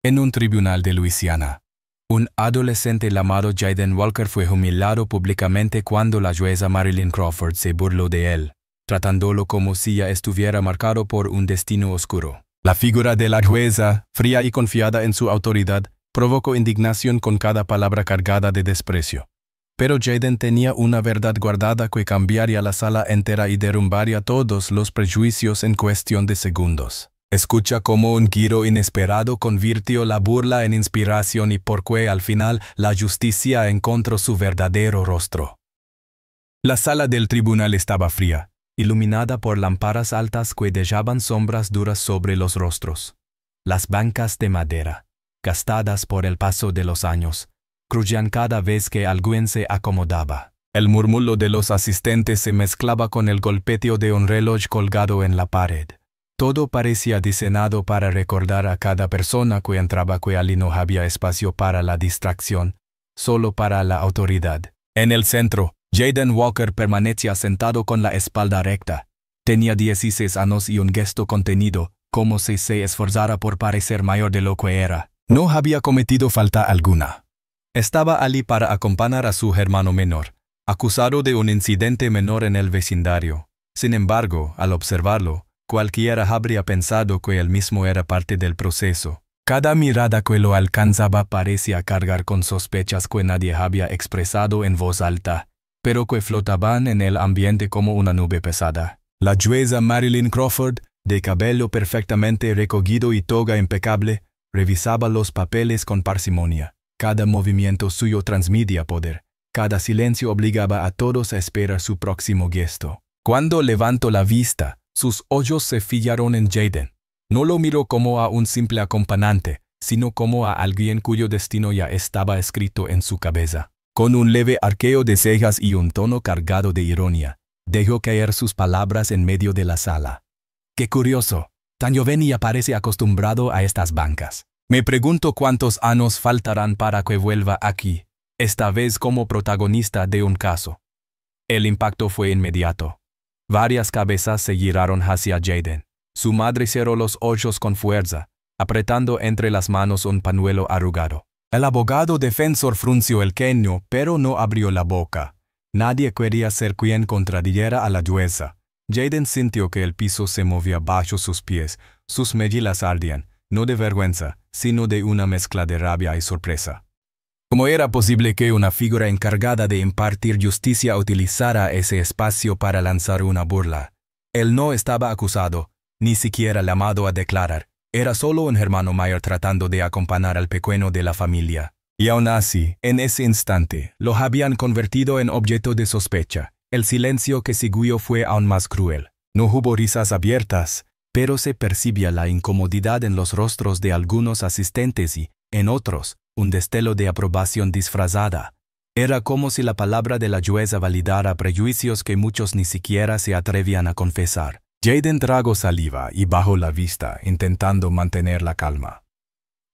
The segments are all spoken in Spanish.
En un tribunal de Luisiana, un adolescente llamado Jaden Walker fue humillado públicamente cuando la jueza Marilyn Crawford se burló de él, tratándolo como si ya estuviera marcado por un destino oscuro. La figura de la jueza, fría y confiada en su autoridad, provocó indignación con cada palabra cargada de desprecio. Pero Jaden tenía una verdad guardada que cambiaría la sala entera y derrumbaría todos los prejuicios en cuestión de segundos. Escucha cómo un giro inesperado convirtió la burla en inspiración y por qué al final la justicia encontró su verdadero rostro. La sala del tribunal estaba fría, iluminada por lámparas altas que dejaban sombras duras sobre los rostros. Las bancas de madera, gastadas por el paso de los años, crujían cada vez que alguien se acomodaba. El murmullo de los asistentes se mezclaba con el golpeteo de un reloj colgado en la pared. Todo parecía diseñado para recordar a cada persona que entraba que allí no había espacio para la distracción, solo para la autoridad. En el centro, Jaden Walker permanecía sentado con la espalda recta. Tenía 16 años y un gesto contenido, como si se esforzara por parecer mayor de lo que era. No había cometido falta alguna. Estaba allí para acompañar a su hermano menor, acusado de un incidente menor en el vecindario. Sin embargo, al observarlo, cualquiera habría pensado que él mismo era parte del proceso. Cada mirada que lo alcanzaba parecía cargar con sospechas que nadie había expresado en voz alta, pero que flotaban en el ambiente como una nube pesada. La jueza Marilyn Crawford, de cabello perfectamente recogido y toga impecable, revisaba los papeles con parsimonia. Cada movimiento suyo transmitía poder. Cada silencio obligaba a todos a esperar su próximo gesto. Cuando levantó la vista, sus ojos se fijaron en Jaden. No lo miró como a un simple acompañante, sino como a alguien cuyo destino ya estaba escrito en su cabeza. Con un leve arqueo de cejas y un tono cargado de ironía, dejó caer sus palabras en medio de la sala. ¡Qué curioso! Tan joven y parece acostumbrado a estas bancas. Me pregunto cuántos años faltarán para que vuelva aquí, esta vez como protagonista de un caso. El impacto fue inmediato. Varias cabezas se giraron hacia Jaden. Su madre cerró los ojos con fuerza, apretando entre las manos un pañuelo arrugado. El abogado defensor frunció el ceño, pero no abrió la boca. Nadie quería ser quien contradijera a la jueza. Jaden sintió que el piso se movía bajo sus pies, sus mejillas ardían, no de vergüenza, sino de una mezcla de rabia y sorpresa. ¿Cómo era posible que una figura encargada de impartir justicia utilizara ese espacio para lanzar una burla? Él no estaba acusado, ni siquiera llamado a declarar. Era solo un hermano mayor tratando de acompañar al pequeño de la familia. Y aún así, en ese instante, lo habían convertido en objeto de sospecha. El silencio que siguió fue aún más cruel. No hubo risas abiertas, pero se percibía la incomodidad en los rostros de algunos asistentes y, en otros, un destello de aprobación disfrazada. Era como si la palabra de la jueza validara prejuicios que muchos ni siquiera se atrevían a confesar. Jaden tragó saliva y bajó la vista, intentando mantener la calma.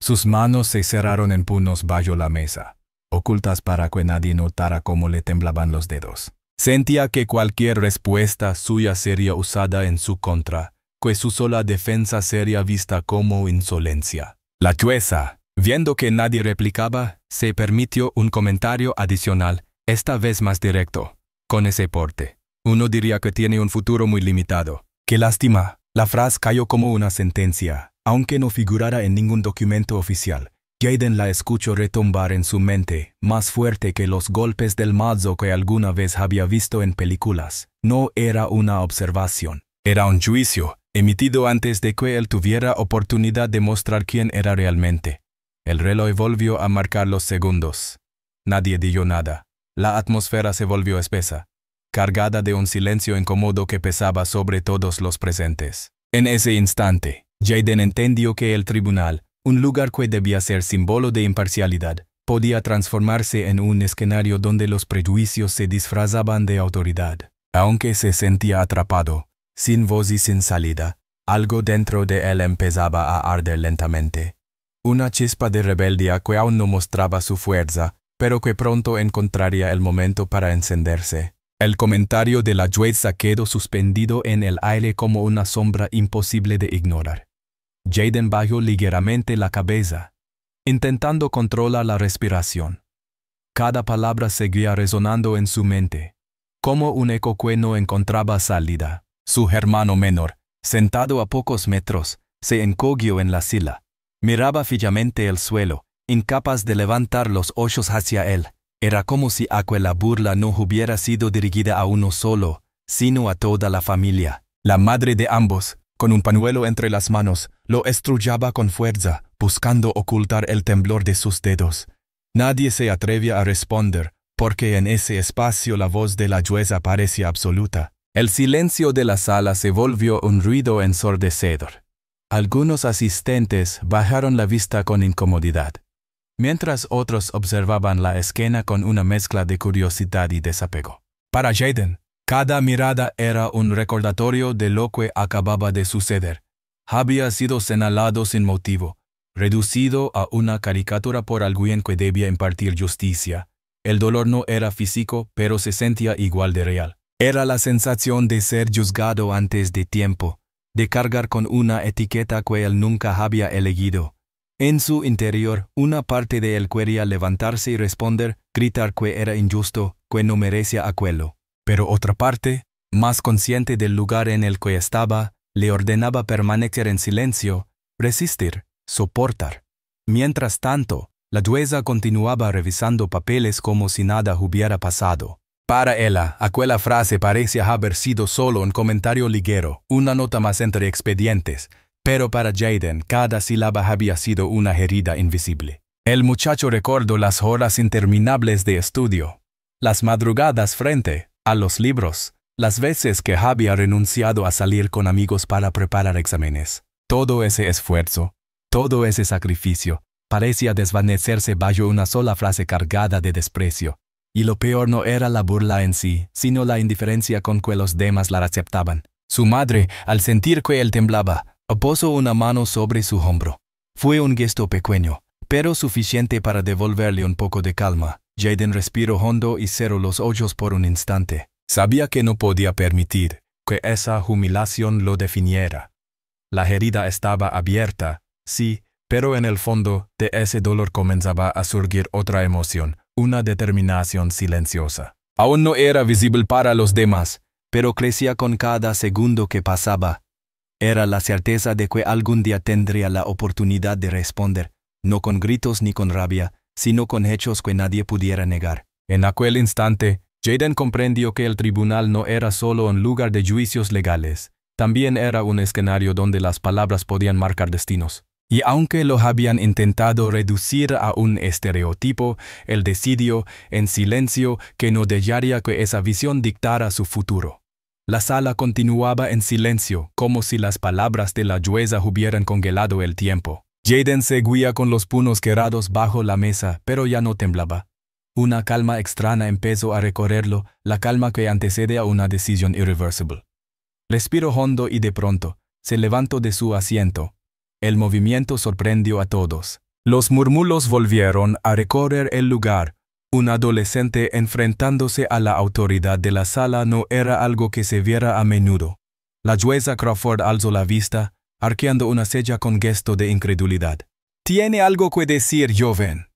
Sus manos se cerraron en puños bajo la mesa, ocultas para que nadie notara cómo le temblaban los dedos. Sentía que cualquier respuesta suya sería usada en su contra, que su sola defensa sería vista como insolencia. La jueza, viendo que nadie replicaba, se permitió un comentario adicional, esta vez más directo. Con ese porte, uno diría que tiene un futuro muy limitado. ¡Qué lástima! La frase cayó como una sentencia, aunque no figurara en ningún documento oficial. Jaden la escuchó retumbar en su mente, más fuerte que los golpes del mazo que alguna vez había visto en películas. No era una observación, era un juicio, emitido antes de que él tuviera oportunidad de mostrar quién era realmente. El reloj volvió a marcar los segundos. Nadie dijo nada. La atmósfera se volvió espesa, cargada de un silencio incómodo que pesaba sobre todos los presentes. En ese instante, Jaden entendió que el tribunal, un lugar que debía ser símbolo de imparcialidad, podía transformarse en un escenario donde los prejuicios se disfrazaban de autoridad. Aunque se sentía atrapado, sin voz y sin salida, algo dentro de él empezaba a arder lentamente. Una chispa de rebeldía que aún no mostraba su fuerza, pero que pronto encontraría el momento para encenderse. El comentario de la jueza quedó suspendido en el aire como una sombra imposible de ignorar. Jaden bajó ligeramente la cabeza, intentando controlar la respiración. Cada palabra seguía resonando en su mente, como un eco que no encontraba salida. Su hermano menor, sentado a pocos metros, se encogió en la silla. Miraba fijamente el suelo, incapaz de levantar los ojos hacia él. Era como si aquella burla no hubiera sido dirigida a uno solo, sino a toda la familia. La madre de ambos, con un pañuelo entre las manos, lo estrujaba con fuerza, buscando ocultar el temblor de sus dedos. Nadie se atrevía a responder, porque en ese espacio la voz de la jueza parecía absoluta. El silencio de la sala se volvió un ruido ensordecedor. Algunos asistentes bajaron la vista con incomodidad, mientras otros observaban la escena con una mezcla de curiosidad y desapego. Para Jayden, cada mirada era un recordatorio de lo que acababa de suceder. Había sido señalado sin motivo, reducido a una caricatura por alguien que debía impartir justicia. El dolor no era físico, pero se sentía igual de real. Era la sensación de ser juzgado antes de tiempo, de cargar con una etiqueta que él nunca había elegido. En su interior, una parte de él quería levantarse y responder, gritar que era injusto, que no merecía aquello. Pero otra parte, más consciente del lugar en el que estaba, le ordenaba permanecer en silencio, resistir, soportar. Mientras tanto, la jueza continuaba revisando papeles como si nada hubiera pasado. Para ella, aquella frase parecía haber sido solo un comentario ligero, una nota más entre expedientes, pero para Jayden cada sílaba había sido una herida invisible. El muchacho recordó las horas interminables de estudio, las madrugadas frente a los libros, las veces que había renunciado a salir con amigos para preparar exámenes. Todo ese esfuerzo, todo ese sacrificio, parecía desvanecerse bajo una sola frase cargada de desprecio. Y lo peor no era la burla en sí, sino la indiferencia con que los demás la aceptaban. Su madre, al sentir que él temblaba, puso una mano sobre su hombro. Fue un gesto pequeño, pero suficiente para devolverle un poco de calma. Jayden respiró hondo y cerró los ojos por un instante. Sabía que no podía permitir que esa humillación lo definiera. La herida estaba abierta, sí, pero en el fondo de ese dolor comenzaba a surgir otra emoción, una determinación silenciosa. Aún no era visible para los demás, pero crecía con cada segundo que pasaba. Era la certeza de que algún día tendría la oportunidad de responder, no con gritos ni con rabia, sino con hechos que nadie pudiera negar. En aquel instante, Jayden comprendió que el tribunal no era solo un lugar de juicios legales, también era un escenario donde las palabras podían marcar destinos. Y aunque lo habían intentado reducir a un estereotipo, él decidió, en silencio, que no dejaría que esa visión dictara su futuro. La sala continuaba en silencio, como si las palabras de la jueza hubieran congelado el tiempo. Jayden seguía con los puños cerrados bajo la mesa, pero ya no temblaba. Una calma extraña empezó a recorrerlo, la calma que antecede a una decisión irreversible. Respiró hondo y de pronto, se levantó de su asiento. El movimiento sorprendió a todos. Los murmullos volvieron a recorrer el lugar. Un adolescente enfrentándose a la autoridad de la sala no era algo que se viera a menudo. La jueza Crawford alzó la vista, arqueando una ceja con gesto de incredulidad. «¿Tiene algo que decir, joven?»,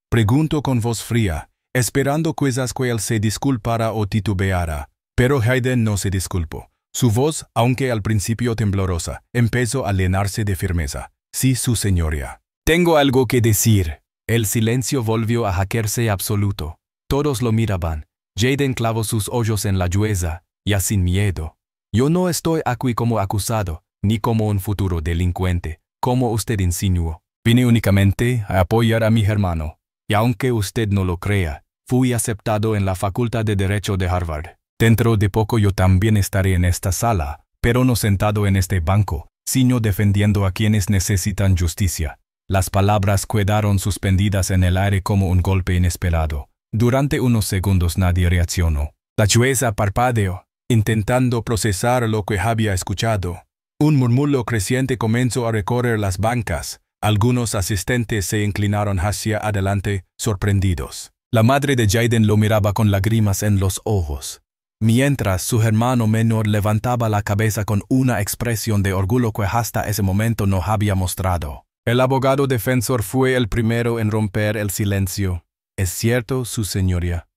preguntó con voz fría, esperando quizás que él se disculpara o titubeara. Pero Jayden no se disculpó. Su voz, aunque al principio temblorosa, empezó a llenarse de firmeza. «Sí, su señoría». «Tengo algo que decir». El silencio volvió a hacerse absoluto. Todos lo miraban. Jayden clavó sus ojos en la jueza, ya sin miedo. «Yo no estoy aquí como acusado, ni como un futuro delincuente, como usted insinuó. Vine únicamente a apoyar a mi hermano. Y aunque usted no lo crea, fui aceptado en la Facultad de Derecho de Harvard. Dentro de poco yo también estaré en esta sala, pero no sentado en este banco, sino defendiendo a quienes necesitan justicia». Las palabras quedaron suspendidas en el aire como un golpe inesperado. Durante unos segundos nadie reaccionó. La jueza parpadeó, intentando procesar lo que había escuchado. Un murmullo creciente comenzó a recorrer las bancas. Algunos asistentes se inclinaron hacia adelante, sorprendidos. La madre de Jayden lo miraba con lágrimas en los ojos, mientras su hermano menor levantaba la cabeza con una expresión de orgullo que hasta ese momento no había mostrado. El abogado defensor fue el primero en romper el silencio. Es cierto, su señoría.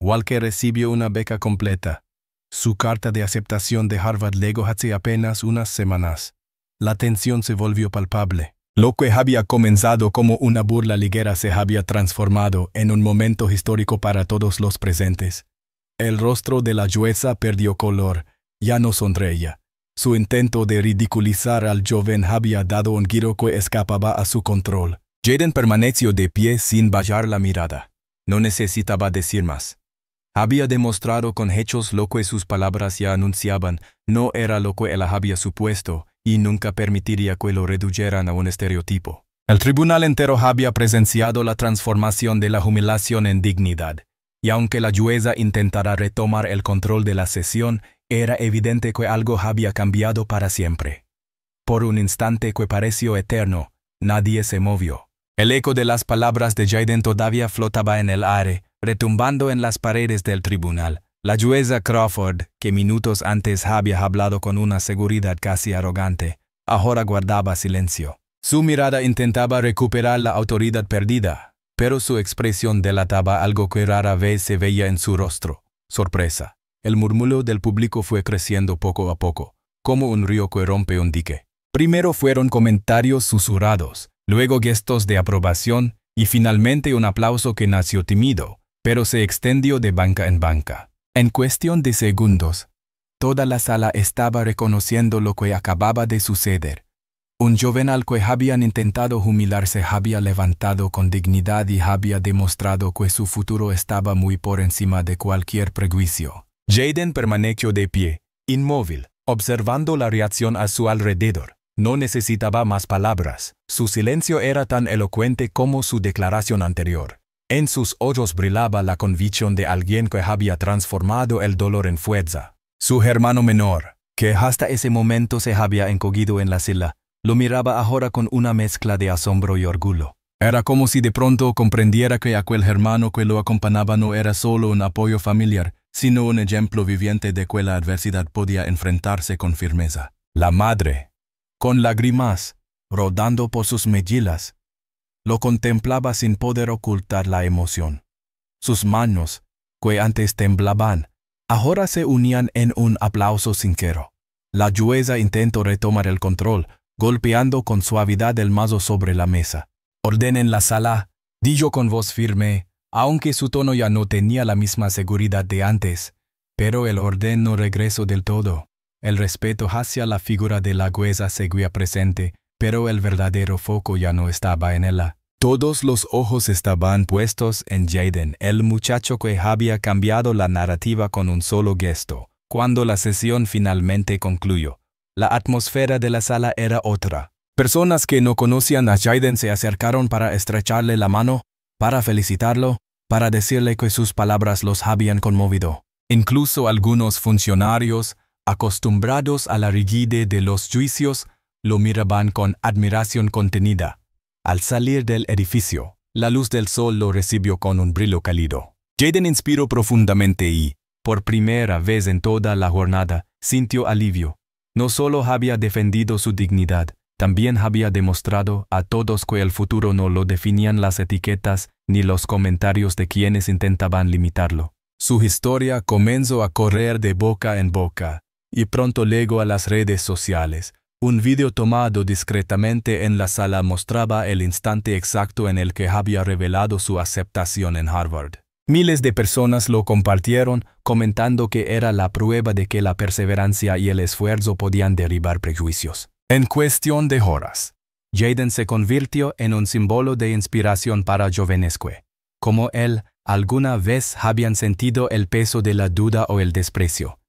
Walker recibió una beca completa. Su carta de aceptación de Harvard llegó hace apenas unas semanas. La tensión se volvió palpable. Lo que había comenzado como una burla ligera se había transformado en un momento histórico para todos los presentes. El rostro de la jueza perdió color, ya no sonreía. Su intento de ridiculizar al joven había dado un giro que escapaba a su control. Jayden permaneció de pie sin bajar la mirada. No necesitaba decir más. Había demostrado con hechos lo que sus palabras ya anunciaban, no era lo que él había supuesto, y nunca permitiría que lo redujeran a un estereotipo. El tribunal entero había presenciado la transformación de la humillación en dignidad, y aunque la jueza intentara retomar el control de la sesión, era evidente que algo había cambiado para siempre. Por un instante que pareció eterno, nadie se movió. El eco de las palabras de Jayden todavía flotaba en el aire, retumbando en las paredes del tribunal. La jueza Crawford, que minutos antes había hablado con una seguridad casi arrogante, ahora guardaba silencio. Su mirada intentaba recuperar la autoridad perdida, pero su expresión delataba algo que rara vez se veía en su rostro: sorpresa. El murmullo del público fue creciendo poco a poco, como un río que rompe un dique. Primero fueron comentarios susurrados, luego gestos de aprobación y finalmente un aplauso que nació tímido, pero se extendió de banca en banca. En cuestión de segundos, toda la sala estaba reconociendo lo que acababa de suceder. Un joven al que habían intentado humillarse había levantado con dignidad y había demostrado que su futuro estaba muy por encima de cualquier prejuicio. Jayden permaneció de pie, inmóvil, observando la reacción a su alrededor. No necesitaba más palabras. Su silencio era tan elocuente como su declaración anterior. En sus ojos brillaba la convicción de alguien que había transformado el dolor en fuerza. Su hermano menor, que hasta ese momento se había encogido en la silla, lo miraba ahora con una mezcla de asombro y orgullo. Era como si de pronto comprendiera que aquel hermano que lo acompañaba no era solo un apoyo familiar, sino un ejemplo viviente de que la adversidad podía enfrentarse con firmeza. La madre, con lágrimas rodando por sus mejillas, lo contemplaba sin poder ocultar la emoción. Sus manos, que antes temblaban, ahora se unían en un aplauso sincero. La jueza intentó retomar el control, golpeando con suavidad el mazo sobre la mesa. «Orden en la sala», dijo con voz firme, aunque su tono ya no tenía la misma seguridad de antes. Pero el orden no regresó del todo. El respeto hacia la figura de la jueza seguía presente, pero el verdadero foco ya no estaba en ella. Todos los ojos estaban puestos en Jayden, el muchacho que había cambiado la narrativa con un solo gesto. Cuando la sesión finalmente concluyó, la atmósfera de la sala era otra. Personas que no conocían a Jayden se acercaron para estrecharle la mano, para felicitarlo, para decirle que sus palabras los habían conmovido. Incluso algunos funcionarios, acostumbrados a la rigidez de los juicios, lo miraban con admiración contenida. Al salir del edificio, la luz del sol lo recibió con un brillo cálido. Jayden inspiró profundamente y, por primera vez en toda la jornada, sintió alivio. No solo había defendido su dignidad, también había demostrado a todos que el futuro no lo definían las etiquetas ni los comentarios de quienes intentaban limitarlo. Su historia comenzó a correr de boca en boca, y pronto llegó a las redes sociales. Un video tomado discretamente en la sala mostraba el instante exacto en el que había revelado su aceptación en Harvard. Miles de personas lo compartieron, comentando que era la prueba de que la perseverancia y el esfuerzo podían derribar prejuicios. En cuestión de horas, Jayden se convirtió en un símbolo de inspiración para jóvenes que, como él, alguna vez habían sentido el peso de la duda o el desprecio.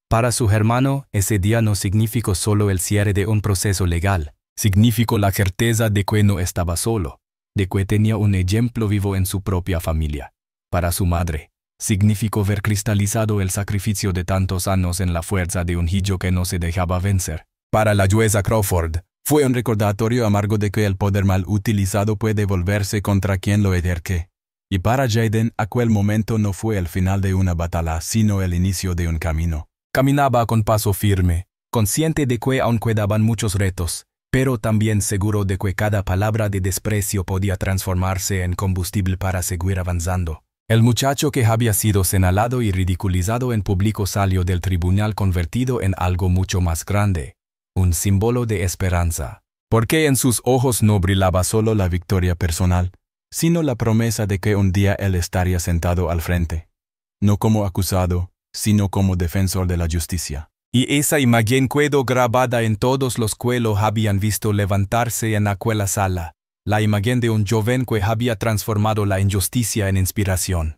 Para su hermano, ese día no significó solo el cierre de un proceso legal, significó la certeza de que no estaba solo, de que tenía un ejemplo vivo en su propia familia. Para su madre, significó ver cristalizado el sacrificio de tantos años en la fuerza de un hijo que no se dejaba vencer. Para la jueza Crawford, fue un recordatorio amargo de que el poder mal utilizado puede volverse contra quien lo ejerce. Y para Jayden, aquel momento no fue el final de una batalla, sino el inicio de un camino. Caminaba con paso firme, consciente de que aún quedaban muchos retos, pero también seguro de que cada palabra de desprecio podía transformarse en combustible para seguir avanzando. El muchacho que había sido señalado y ridiculizado en público salió del tribunal convertido en algo mucho más grande, un símbolo de esperanza. Porque en sus ojos no brillaba solo la victoria personal, sino la promesa de que un día él estaría sentado al frente, no como acusado, sino como defensor de la justicia. Y esa imagen quedó grabada en todos los que lo habían visto levantarse en aquella sala, la imagen de un joven que había transformado la injusticia en inspiración.